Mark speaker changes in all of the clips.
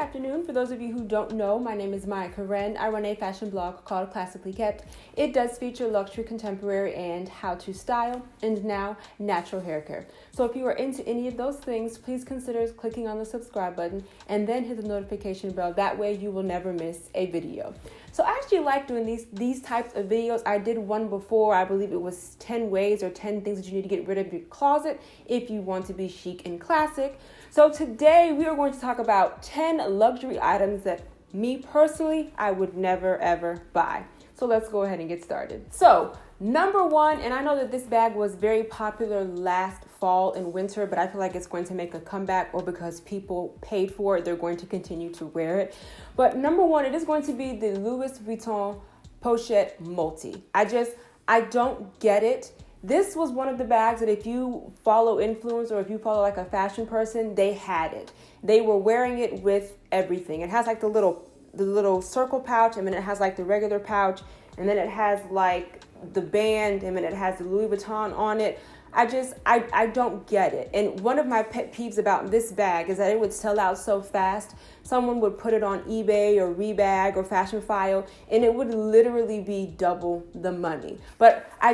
Speaker 1: afternoon. For those of you who don't know, my name is Maya Karen. I run a fashion blog called Classically Kept. It does feature luxury, contemporary, and how to style, and now natural hair care. So if you are into any of those things, please consider clicking on the subscribe button and then hit the notification bell. That way you will never miss a video. So I actually like doing these types of videos. I did one before. I believe it was 10 ways or 10 things that you need to get rid of your closet if you want to be chic and classic. So today we are going to talk about 10 luxury items that me personally, I would never ever buy. So let's go ahead and get started. So number one, and I know that this bag was very popular last fall and winter, but I feel like it's going to make a comeback, or because people paid for it, they're going to continue to wear it. But number one, it is going to be the Louis Vuitton Pochette Multi. I don't get it. This was one of the bags that if you follow influencers or if you follow like a fashion person, they had it. They were wearing it with everything. It has like the little circle pouch, and then it has like the regular pouch, and then it has like the band, and then it has the Louis Vuitton on it. I don't get it. And one of my pet peeves about this bag is that it would sell out so fast. Someone would put it on eBay or Rebag or Fashion File, and it would literally be double the money. But I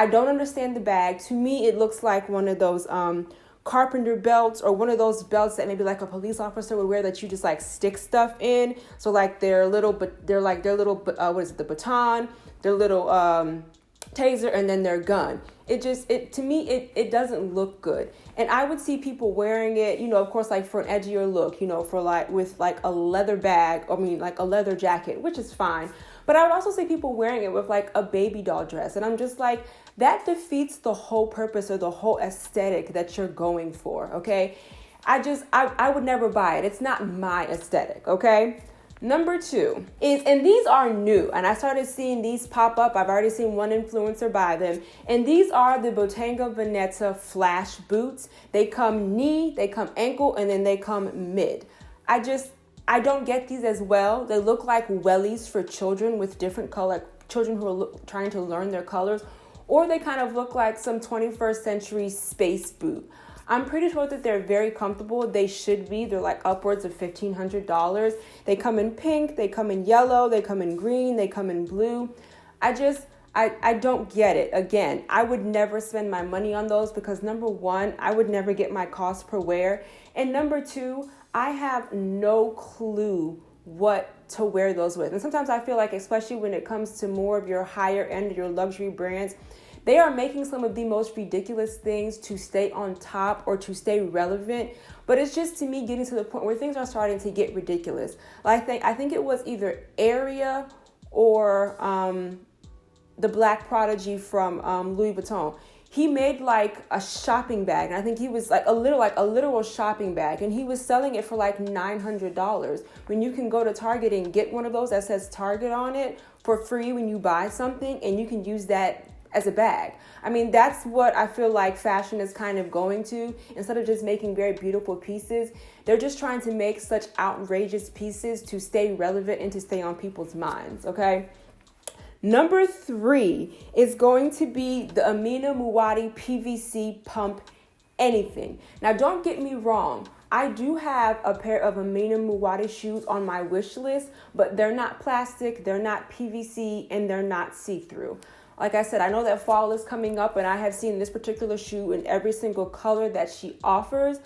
Speaker 1: don't understand the bag. To me, it looks like one of those carpenter belts, or one of those belts that maybe like a police officer would wear that you just like stick stuff in. So like their little what is it, the baton, their little taser, and then their gun. To me it doesn't look good. And I would see people wearing it, of course, like for an edgier look, for like with like a leather bag, like a leather jacket, which is fine. But I would also see people wearing it with like a baby doll dress. And I'm just like, that defeats the whole purpose or the whole aesthetic that you're going for, okay? I would never buy it. It's not my aesthetic, okay? Number two is, and these are new, and I started seeing these pop up. I've already seen one influencer buy them. And these are the Bottega Veneta Flash boots. They come knee, they come ankle, and then they come mid. I don't get these as well. They look like wellies for children with different color, children who are trying to learn their colors, or they kind of look like some 21st century space boot. I'm pretty sure that they're very comfortable. They should be. They're like upwards of $1,500. They come in pink, they come in yellow, they come in green, they come in blue. I don't get it. Again, I would never spend my money on those because number one, I would never get my cost per wear. And number two, I have no clue what to wear those with. And sometimes I feel like, especially when it comes to more of your higher end, your luxury brands, they are making some of the most ridiculous things to stay on top or to stay relevant. But it's just, to me, getting to the point where things are starting to get ridiculous. Like I think it was either Area or the Black Prodigy from Louis Vuitton. He made like a shopping bag, and I think he was like a literal shopping bag, and he was selling it for like $900 when you can go to Target and get one of those that says Target on it for free when you buy something, and you can use that as a bag. I mean, that's what I feel like fashion is kind of going to. Instead of just making very beautiful pieces, they're just trying to make such outrageous pieces to stay relevant and to stay on people's minds, okay? Number three is going to be the Amina Muaddi PVC Pump Anything. Now, don't get me wrong. I do have a pair of Amina Muaddi shoes on my wish list, but they're not plastic, they're not PVC, and they're not see-through. Like I said, I know that fall is coming up, and I have seen this particular shoe in every single color that she offers.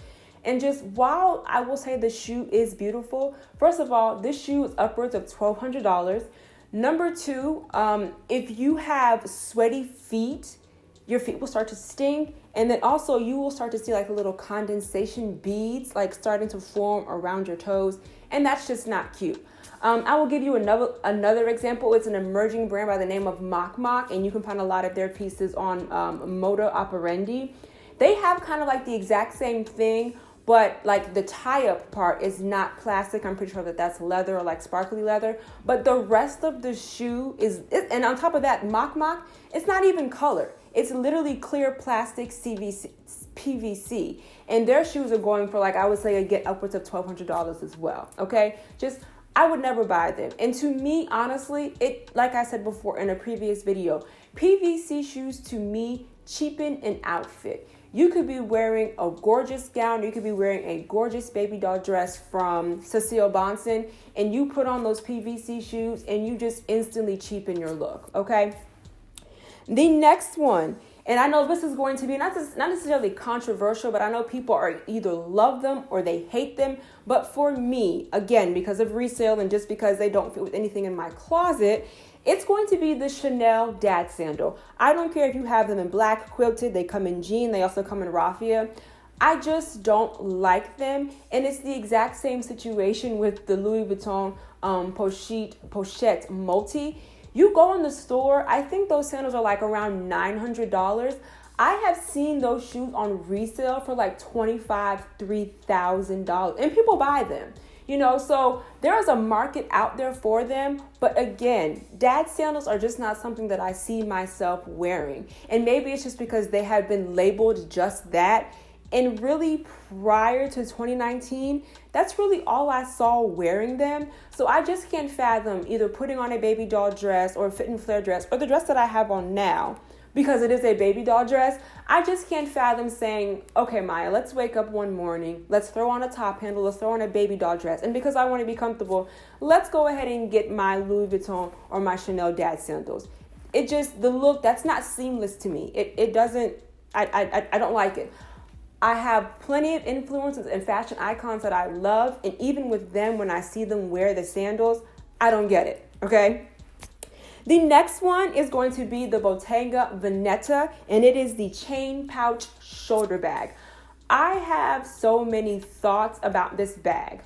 Speaker 1: And just while I will say the shoe is beautiful, first of all, this shoe is upwards of $1,200. Number two, if you have sweaty feet, your feet will start to sting. And then also you will start to see like little condensation beads like starting to form around your toes. And that's just not cute. I will give you another example. It's an emerging brand by the name of Mach Mach, and you can find a lot of their pieces on Moda Operandi. They have kind of like the exact same thing, but like the tie-up part is not plastic. I'm pretty sure that that's leather or like sparkly leather. But the rest of the shoe and on top of that, Mach Mach, it's not even color. It's literally clear plastic PVC. And their shoes are going for like, I would say, get upwards of $1,200 as well, okay? I would never buy them. And to me, honestly, like I said before in a previous video, PVC shoes to me cheapen an outfit. You could be wearing a gorgeous gown. You could be wearing a gorgeous baby doll dress from Cecile Bonson, and you put on those PVC shoes and you just instantly cheapen your look, okay? The next one, and I know this is going to be not necessarily controversial, but I know people are either love them or they hate them. But for me, again, because of resale and just because they don't fit with anything in my closet, it's going to be the Chanel dad sandal. I don't care if you have them in black quilted, they come in jean, they also come in raffia. I just don't like them. And it's the exact same situation with the Louis Vuitton Pochette Multi. You go in the store, I think those sandals are like around $900. I have seen those shoes on resale for like $2,500, $3,000, and people buy them. So there is a market out there for them. But again, dad sandals are just not something that I see myself wearing. And maybe it's just because they have been labeled just that. And really prior to 2019, that's really all I saw wearing them. So I just can't fathom either putting on a baby doll dress or a fit and flare dress or the dress that I have on now, because it is a baby doll dress. I just can't fathom saying, okay, Maya, let's wake up one morning. Let's throw on a top handle. Let's throw on a baby doll dress. And because I want to be comfortable, let's go ahead and get my Louis Vuitton or my Chanel dad sandals. It just, the look, that's not seamless to me. It doesn't, I don't like it. I have plenty of influencers and fashion icons that I love. And even with them, when I see them wear the sandals, I don't get it. Okay. The next one is going to be the Bottega Veneta, and it is the chain pouch shoulder bag. I have so many thoughts about this bag.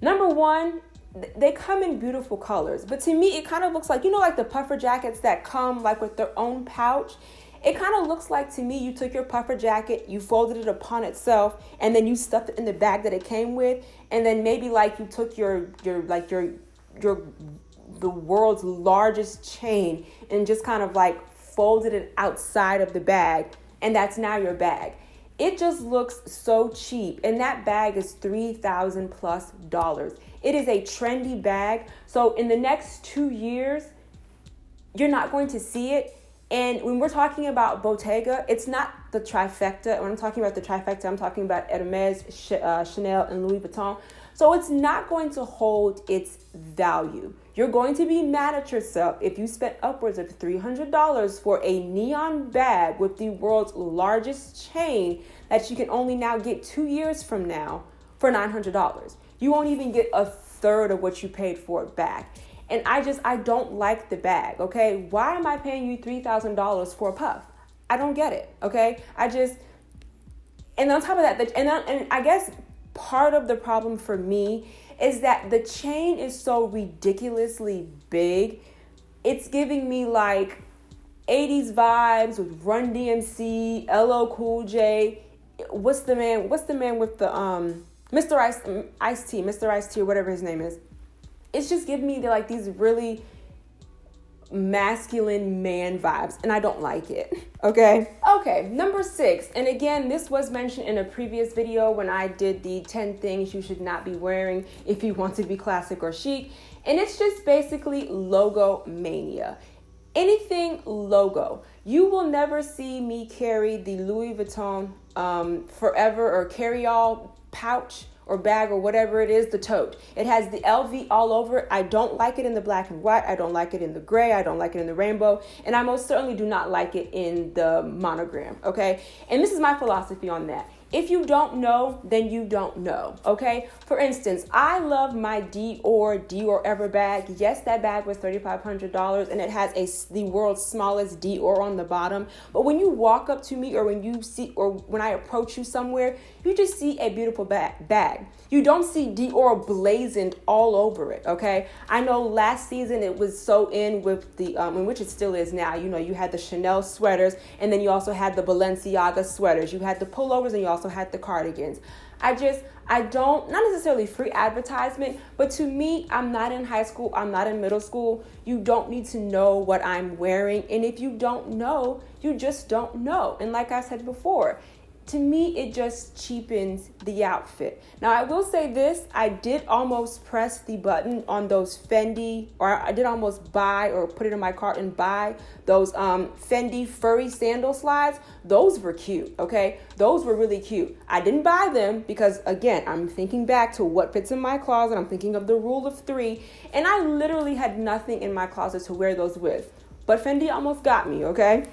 Speaker 1: Number one, they come in beautiful colors, but to me, it kind of looks like, like the puffer jackets that come like with their own pouch. It kind of looks like to me, you took your puffer jacket, you folded it upon itself, and then you stuffed it in the bag that it came with, and then maybe like you took the world's largest chain and just kind of like folded it outside of the bag, and that's now your bag. It just looks so cheap, and that bag is $3,000+. It is a trendy bag, so in the next 2 years, you're not going to see it. And when we're talking about Bottega, it's not the trifecta. When I'm talking about the trifecta, I'm talking about Hermes, Chanel, and Louis Vuitton. So it's not going to hold its value. You're going to be mad at yourself if you spent upwards of $300 for a neon bag with the world's largest chain that you can only now get 2 years from now for $900. You won't even get a third of what you paid for it back. And I don't like the bag, okay? Why am I paying you $3,000 for a puff? I don't get it, okay? And on top of that, and I guess part of the problem for me is that the chain is so ridiculously big. It's giving me like 80s vibes with Run DMC, LL Cool J. What's the man with the Mr. Ice-T, or whatever his name is. It's just giving me these really masculine man vibes, and I don't like it. Okay, number 6. And again, this was mentioned in a previous video when I did the 10 things you should not be wearing if you want to be classic or chic. And it's just basically logo mania. Anything logo. You will never see me carry the Louis Vuitton Forever or Carry All pouch or bag or whatever it is, the tote. It has the LV all over it. I don't like it in the black and white. I don't like it in the gray. I don't like it in the rainbow. And I most certainly do not like it in the monogram, okay? And this is my philosophy on that. If you don't know, then you don't know, okay? For instance, I love my Dior Ever bag. Yes, that bag was $3,500 and it has the world's smallest Dior on the bottom. But when you walk up to me or when I approach you somewhere, you just see a beautiful bag. You don't see Dior blazoned all over it, okay? I know last season it was so in with the, in which it still is now, you had the Chanel sweaters, and then you also had the Balenciaga sweaters. You had the pullovers, and you also had the cardigans. I don't, not necessarily free advertisement, but to me, I'm not in high school, I'm not in middle school. You don't need to know what I'm wearing. And if you don't know, you just don't know. And like I said before, to me, it just cheapens the outfit. Now, I will say this, I did almost press the button on those Fendi, or I did almost buy or put it in my cart and buy those Fendi furry sandal slides. Those were cute, okay? Those were really cute. I didn't buy them because, again, I'm thinking back to what fits in my closet. I'm thinking of the rule of 3, and I literally had nothing in my closet to wear those with. But Fendi almost got me, okay?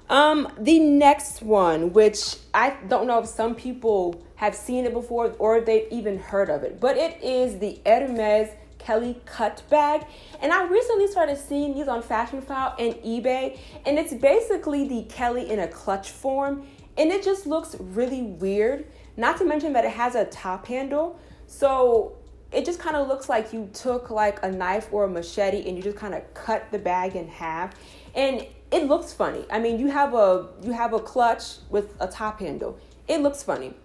Speaker 1: The next one, which I don't know if some people have seen it before or they've even heard of it, but it is the Hermes Kelly Cut bag. And I recently started seeing these on Fashion File and eBay, and it's basically the Kelly in a clutch form, and it just looks really weird. Not to mention that it has a top handle, so it just kind of looks like you took like a knife or a machete and you just kind of cut the bag in half. And it looks funny. I mean, you have a clutch with a top handle. It looks funny.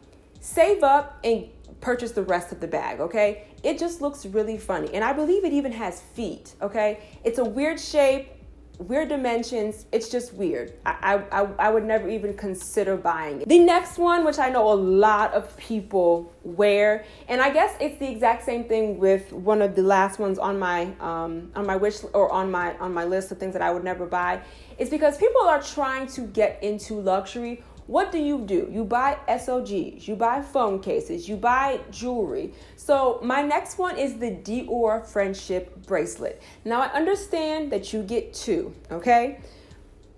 Speaker 1: Save up and purchase the rest of the bag, okay? It just looks really funny. And I believe it even has feet, okay? It's a weird shape, weird dimensions. It's just weird. I would never even consider buying it. The next one, which I know a lot of people wear, and I guess it's the exact same thing with one of the last ones on my wish or on my list of things that I would never buy. It's because people are trying to get into luxury. What do? You buy SOGs, you buy phone cases, you buy jewelry. So my next one is the Dior Friendship Bracelet. Now I understand that you get 2, okay?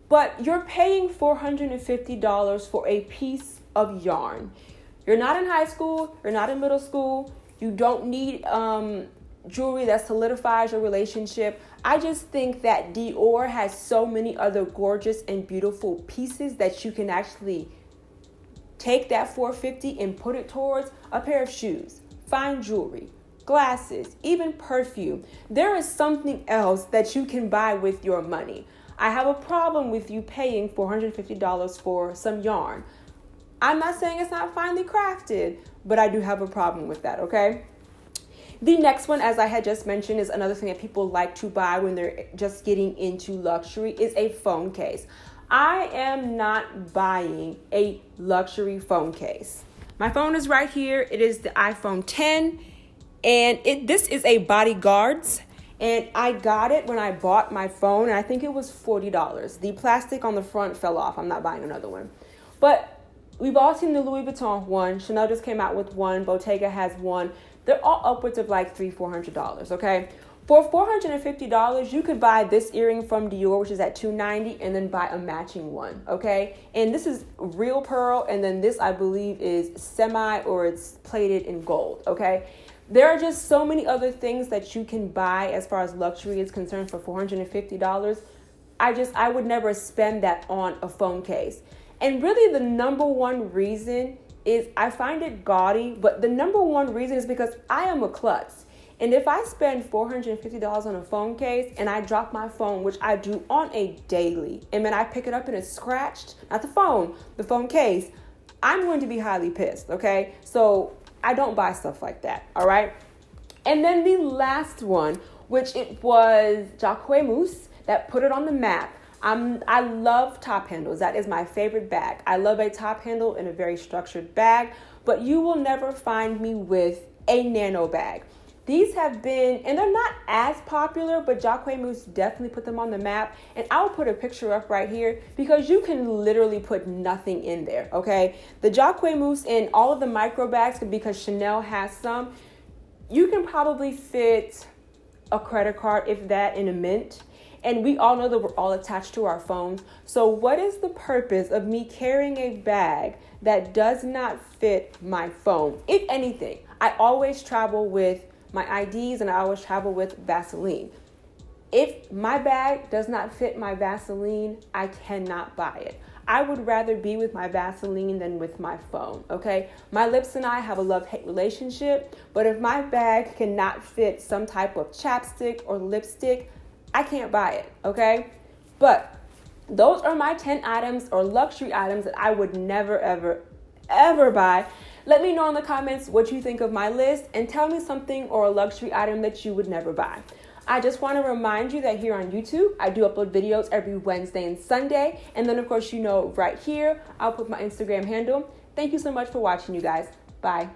Speaker 1: But you're paying $450 for a piece of yarn. You're not in high school, you're not in middle school, you don't need jewelry that solidifies your relationship. I just think that Dior has so many other gorgeous and beautiful pieces that you can actually take that $450 and put it towards a pair of shoes, fine jewelry, glasses, even perfume. There is something else that you can buy with your money. I have a problem with you paying $450 for some yarn. I'm not saying it's not finely crafted, but I do have a problem with that, okay? The next one, as I had just mentioned, is another thing that people like to buy when they're just getting into luxury, is a phone case. I am not buying a luxury phone case. My phone is right here. It is the iPhone 10, and this is a Bodyguards, and I got it when I bought my phone, and I think it was $40. The plastic on the front fell off. I'm not buying another one. But we've all seen the Louis Vuitton one. Chanel just came out with one. Bottega has one. They're all upwards of like $300-$400, okay? For $450, you could buy this earring from Dior, which is at $290, and then buy a matching one, okay? And this is real pearl, and then this, I believe, is semi or it's plated in gold, okay? There are just so many other things that you can buy as far as luxury is concerned for $450. I would never spend that on a phone case. And really the number one reason is I find it gaudy, but the number one reason is because I am a klutz. And if I spend $450 on a phone case and I drop my phone, which I do on a daily, and then I pick it up and it's scratched, not the phone case, I'm going to be highly pissed, okay? So I don't buy stuff like that, all right? And then the last one, which it was Jacquemus that put it on the map. I love top handles. That is my favorite bag. I love a top handle in a very structured bag, but you will never find me with a nano bag. These have been, and they're not as popular, but Jacquemus definitely put them on the map. And I'll put a picture up right here because you can literally put nothing in there, okay? The Jacquemus and all of the micro bags, because Chanel has some, you can probably fit a credit card, if that, in a mint. And we all know that we're all attached to our phones. So what is the purpose of me carrying a bag that does not fit my phone? If anything, I always travel with my IDs and I always travel with Vaseline. If my bag does not fit my Vaseline, I cannot buy it. I would rather be with my Vaseline than with my phone, okay? My lips and I have a love-hate relationship, but if my bag cannot fit some type of chapstick or lipstick, I can't buy it, okay? But those are my 10 items or luxury items that I would never, ever, ever buy. Let me know in the comments what you think of my list and tell me something or a luxury item that you would never buy. I just want to remind you that here on YouTube, I do upload videos every Wednesday and Sunday. And then, of course, right here, I'll put my Instagram handle. Thank you so much for watching, you guys. Bye.